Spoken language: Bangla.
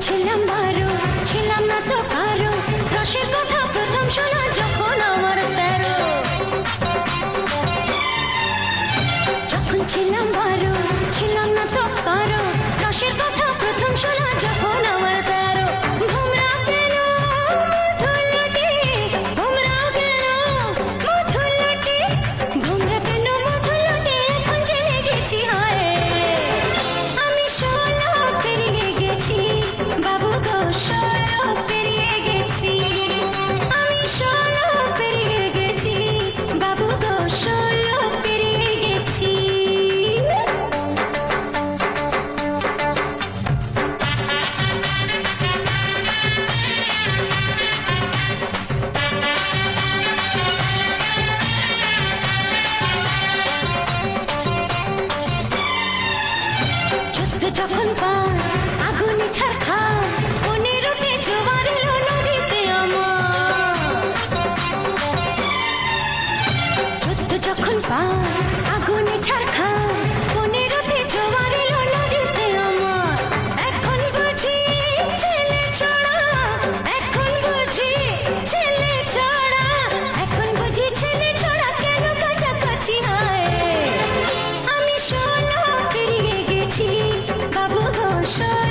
ছিলাম বারো, ছিলাম না তো কারো, রসের কথা প্রথম শোনা যখন আমার 13। যখন ছিলাম বারো, ছিলাম না তো কারো, রসের কথা প্রথম শোনা যখন আমার 13। ভোমরা কেন মধুলটি, ভোমরা কেন মধুলটি, ভোমরা কেন মধুলটি, এখন জেনে গেছি হয় আমি 16 পেরিয়ে গেছি বাবু গো, 16 পেরিয়ে গেছি আমি, 16 পেরিয়ে গেছি বাবু গো, 16 পেরিয়ে গেছি। যুদ্ধ যখন পার আগুনে ছারখার, 15তে জোয়ার এলো নদীতে আমার। যুদ্ধ যখন পার আগুনে ছারখার, 15তে জোয়ার এলো নদীতে আমার। এখন বুঝি ছেলে ছড়া, এখন বুঝি ছেলে ছড়া, এখন বুঝি ছেলে ছড়া কেন কাছাকাছি হয় আমি 16 পেরিয়ে গেছি বাবু গো, 16